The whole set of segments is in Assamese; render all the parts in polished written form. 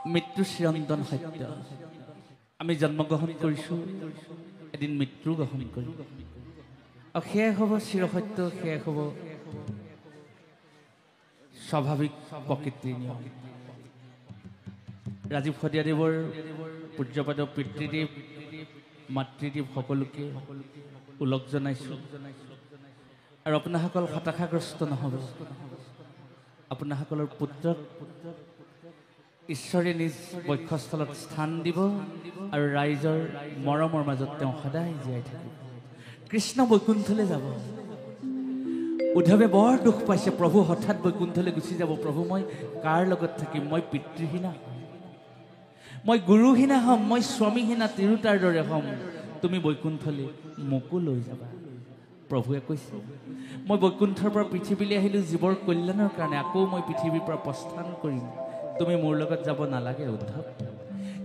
মৃত্যু চিৰন্তন সত্য আমি জন্মগ্ৰহণ কৰিছোঁ এদিন মৃত্যু গ্ৰহণ কৰিম আৰু শেষ হ'ব চিৰসত্য শেষ হ'ব স্বাভাৱিক প্ৰকৃতিৰ নিয়ম ৰাজীৱ শদিয়াদেৱৰ পূজ্যপদ পিতৃদেৱ মাতৃদেৱ সকলোকে ওলগ জনাইছোঁ আৰু আপোনাসকল হতাশাগ্ৰস্ত নহ'ব আপোনাসকলৰ পুত্ৰক ঈশ্বৰে নিজ বক্ষস্থলত স্থান দিব আৰু ৰাইজৰ মৰমৰ মাজত তেওঁ সদায় জীয়াই থাকিব কৃষ্ণ বৈকুণ্ঠলৈ যাব উদ্ধৱে বৰ দুখ পাইছে প্ৰভু হঠাৎ বৈকুণ্ঠলৈ গুচি যাব প্ৰভু মই কাৰ লগত থাকিম মই পিতৃহীনা মই গুৰুহীনা হ'ম মই স্বামীহীনা তিৰোতাৰ দৰে হ'ম তুমি বৈকুণ্ঠলৈ মোকো লৈ যাবা প্ৰভুৱে কৈছে মই বৈকুণ্ঠৰ পৰা পৃথিৱীলৈ আহিলোঁ জীৱৰ কল্যাণৰ কাৰণে আকৌ মই পৃথিৱীৰ পৰা প্ৰস্থান কৰিম তুমি মোৰ লগত যাব নালাগে উদ্ধৱ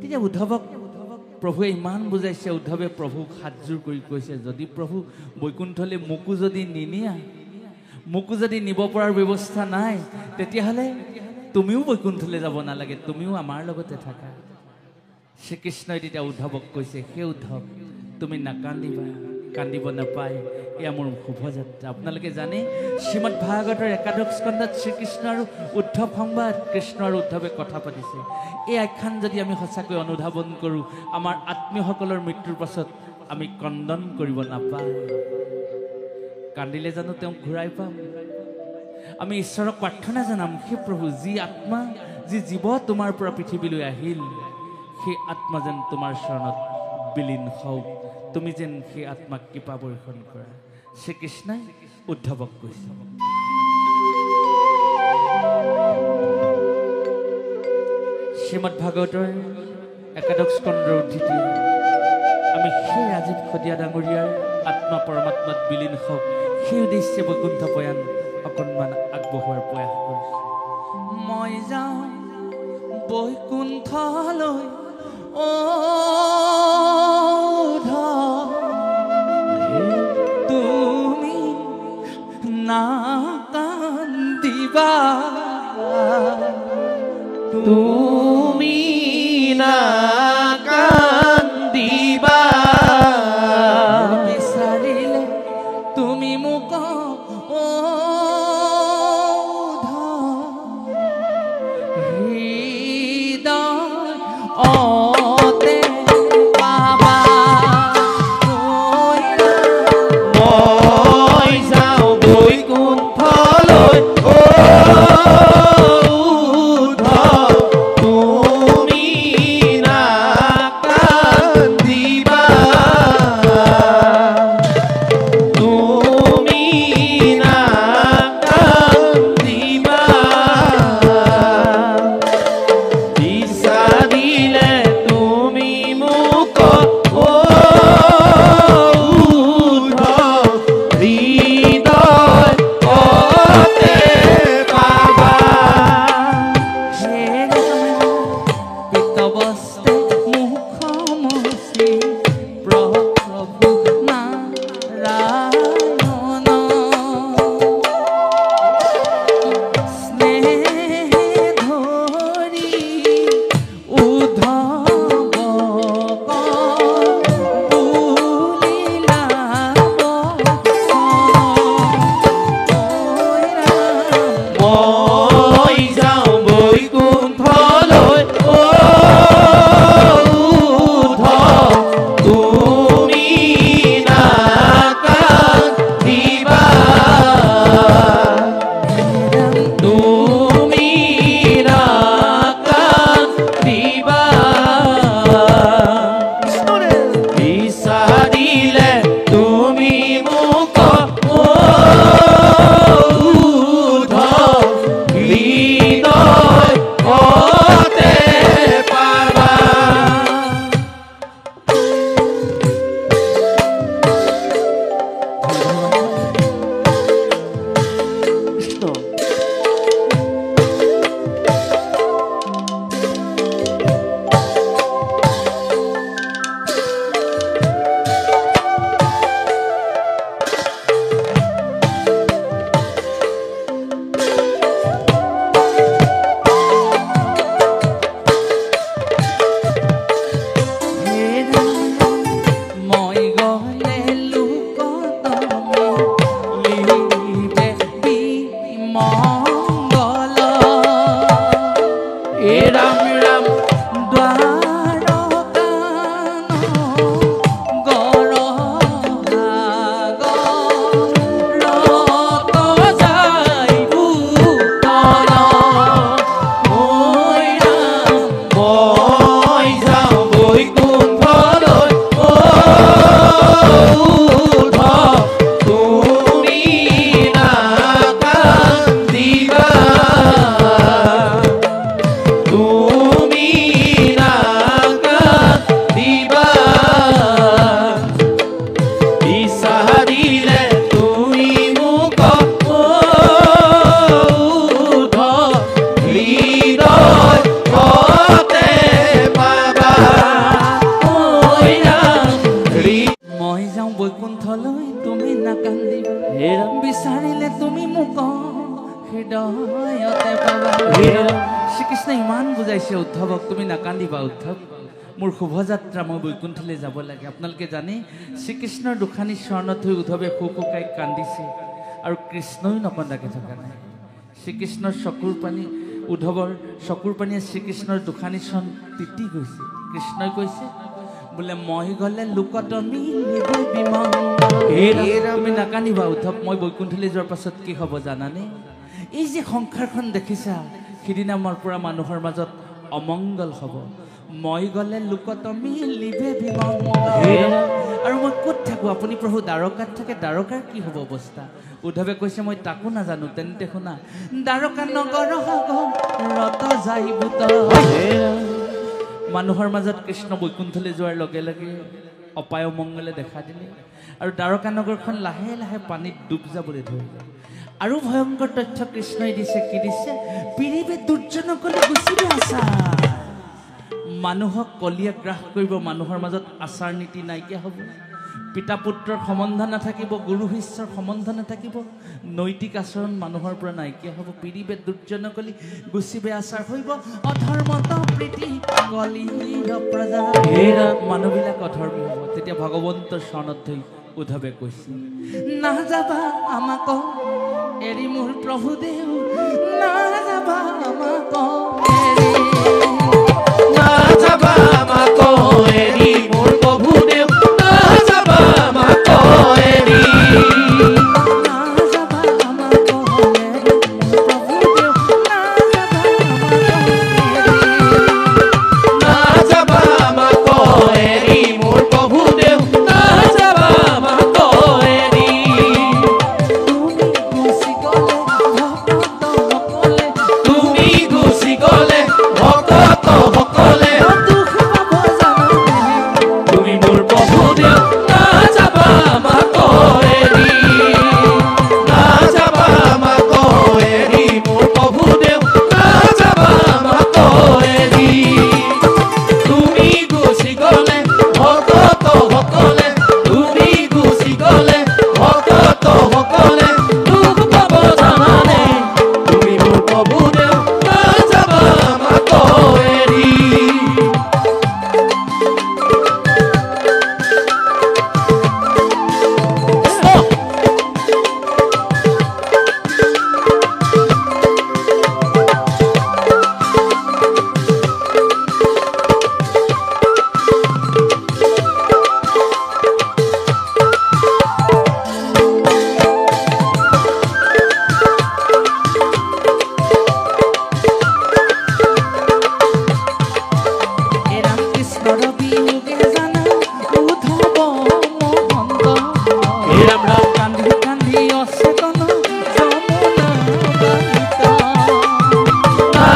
তেতিয়া উদ্ধৱক প্ৰভুৱে ইমান বুজাইছে উদ্ধৱে প্ৰভুক হাতযোৰ কৰি কৈছে যদি প্ৰভু বৈকুণ্ঠলৈ মোকো যদি নিনিয়া মোকো যদি নিব পৰাৰ ব্যৱস্থা নাই তেতিয়াহ'লে তুমিও বৈকুণ্ঠলৈ যাব নালাগে তুমিও আমাৰ লগতে থাকা শ্ৰীকৃষ্ণই তেতিয়া উদ্ধৱক কৈছে সেই উদ্ধৱ তুমি নাকান্দিবা কান্দিব নাপায় এয়া মোৰ শুভযাত্ৰা আপোনালোকে জানে শ্ৰীমদ ভাগৱতৰ একাদশ স্কন্ধত শ্ৰীকৃষ্ণ আৰু উদ্ধৱ সংবাদ কৃষ্ণ আৰু উদ্ধৱে কথা পাতিছে এই আখ্যান যদি আমি সঁচাকৈ অনুধাৱন কৰোঁ আমাৰ আত্মীয়সকলৰ মৃত্যুৰ পাছত আমি কন্দন কৰিব নাপায় কান্দিলে জানো তেওঁক ঘূৰাই পাম আমি ঈশ্বৰক প্ৰাৰ্থনা জনাম সেই প্ৰভু যি আত্মা যি জীৱ তোমাৰ পৰা পৃথিৱীলৈ আহিল সেই আত্মা যেন তোমাৰ চৰণত বিলীন হওক তুমি যেন সেই আত্মাক কৃপা বৰ্ষণ কৰা শ্ৰীকৃষ্ণই উদ্ধৱক কৈছে শ্ৰীমদ ভাগৱতৰ একাদশ স্কন্ধৰ উদ্ধৃতি আমি সেই ৰাজীৱ শদিয়া ডাঙৰীয়াৰ আত্মা পৰমাত্মাত বিলীন হওক সেই উদ্দেশ্যে বৈকুণ্ঠ প্ৰয়াণ অকণমান আগবঢ়োৱাৰ প্ৰয়াস কৰিছোঁ মই যাওঁ বৈকুণ্ঠলৈ তুমি নাকান্দিবা তুমি নাকান্দিবা বিচাৰিলে তুমি মোক তুমি না হে ৰাম ৰাম শ্ৰীকৃষ্ণ ইমান বুজাইছে উদ্ধৱক তুমি নাকান্দিবা উদ্ধৱ মোৰ শুভযাত্ৰা মই বৈকুণ্ঠলৈ যাব লাগে আপোনালোকে জানে শ্ৰীকৃষ্ণৰ দুখানি স্বৰ্ণত হৈ উদ্ধৱে শুকাই কান্দিছে আৰু কৃষ্ণই নকন্দাকে থকা নাই শ্ৰীকৃষ্ণৰ চকুৰ পানী উদ্ধৱৰ চকুৰ পানীয়ে শ্ৰীকৃষ্ণৰ দুখানি স্বৰ্ণ তিতি গৈছে কৃষ্ণই কৈছে বোলে মই গ'লে লোকতমি তুমি নাকান্দিবা উদ্ধৱ মই বৈকুণ্ঠলৈ যোৱাৰ পাছত কি হ'ব জানানে এই যে সংসাৰখন দেখিছা সিদিনা মোৰ পৰা মানুহৰ মাজত অমংগল হ'ব মই গ'লে লোকতমি লিভে বিমংগল আৰু মই ক'ত থাকোঁ আপুনি প্ৰভু দ্বাৰকাত থাকে দ্বাৰকাৰ কি হ'ব অৱস্থা উদ্ধৱে কৈছে মই তাকো নাজানো তেন্তে শুনা দ্বাৰকা নগৰ ৰত যাই ভূত মানুহৰ মাজত কৃষ্ণ বৈকুণ্ঠলৈ যোৱাৰ লগে লগে অপায় অমংগলে দেখা দিলে আৰু দ্বাৰকা নগৰখন লাহে লাহে পানীত ডুব যাবলৈ ধৰিলে আৰু ভয়ংকৰ তথ্য কৃষ্ণই দিছে কি দিছে পিৰিবে দুৰ্জনকলে গুচিবে আচাৰ মানুহক কলিয়া গ্ৰাস কৰিব মানুহৰ মাজত আচাৰ নীতি নাইকিয়া হ'ব পিতা পুত্ৰৰ সম্বন্ধ নাথাকিব গুৰু শিষ্যৰ সম্বন্ধ নাথাকিব নৈতিক আচৰণ মানুহৰ পৰা নাইকিয়া হ'ব পিৰিবে দুৰ্জনকলি গুচিবে আচাৰ হৈব অধৰ্মত প্ৰীতি কলি প্ৰজা মানুহবিলাক অধৰ্মী হ'ব তেতিয়া ভগৱন্তৰ চৰণত ধৰি উদ্ধৱে কৈছে নাযাবা আমাক এৰি মোৰ প্ৰভু দেউ নাযাবা আমাক নাযাবা আমাক এৰি মোৰ প্ৰভু দেউ নাযাবা আমাক এৰি নাযাবা আমাক নাযাবা আমাক এৰি মোৰ প্ৰভু দেউ নাযাবা আমাক এৰি তুমি গুচি গ'লে ভকত সকলে তুমি মোৰ প্ৰভু দেউ নাযাবা আমাক এৰি নাযাবা আমাক এৰি মোৰ প্ৰভু দেউ নাযাবা আমাক এৰি তুমি গুচি গ'লে ভকত সকলে তুমি গুচি গ'লে ভকত সকলে দুখ পাব জানানে তুমি মোৰ প্ৰভু দেউ নাযাবা আমাক এৰি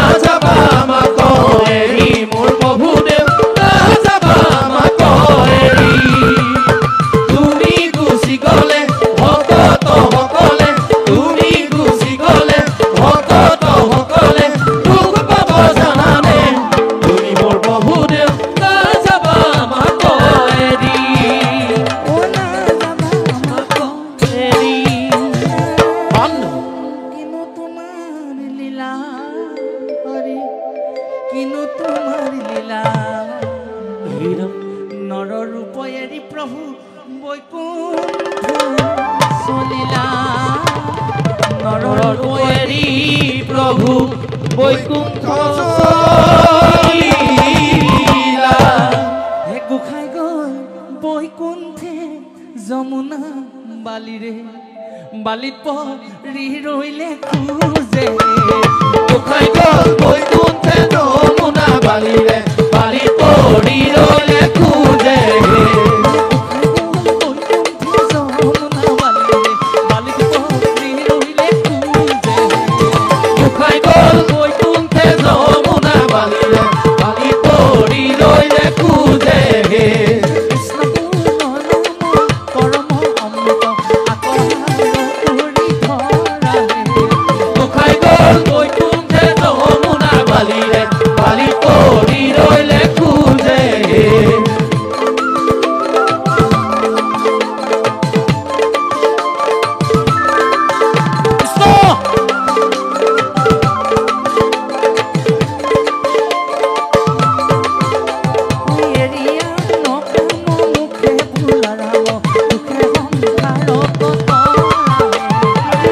নাযাবা আমাক এৰি মোৰ প্ৰভু দেউ নাযাবা আমাক এৰি তুমি গুচি গ'লে ভকত সকলে তুমি গুচি গ'লে ভকত সকলে দুখ পাব জানানে তুমি মোৰ প্ৰভু দেউ নাযাবা আমাক এৰি এৰি কিনো তোমাৰ লীলা হৰি কিনো তোমাৰ লীলা নৰ ৰূপ এৰি প্ৰভু বৈকুণ্ঠ চলিলা নৰকৈৰী প্ৰভু বৈকুণ্ঠ হে গোসাই গৈ বৈকুণ্ঠে যমুনা বালিৰে বালিত পৰি ৰৈলে খোজে গোসাই গ'ল বৈকুণ্ঠে যমুনা বালিৰে বালিত পৰি ৰৈলে খোজে গোসাই গ'ল বৈকুণ্ঠে যমুনা বালিৰে বালিত পৰি ৰৈলে খোজে গোসাই গ'ল বৈকুণ্ঠে যমুনা বালিৰে বালিত পৰি ৰৈলে খোজে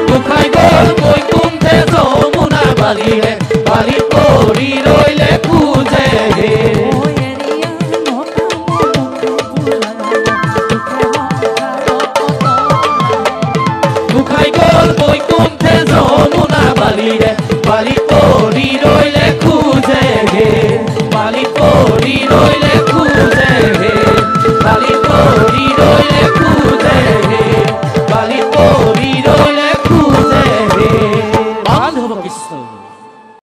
গোসাই গ'ল বৈকুণ্ঠে যমুনা বালিৰে বালিত পৰি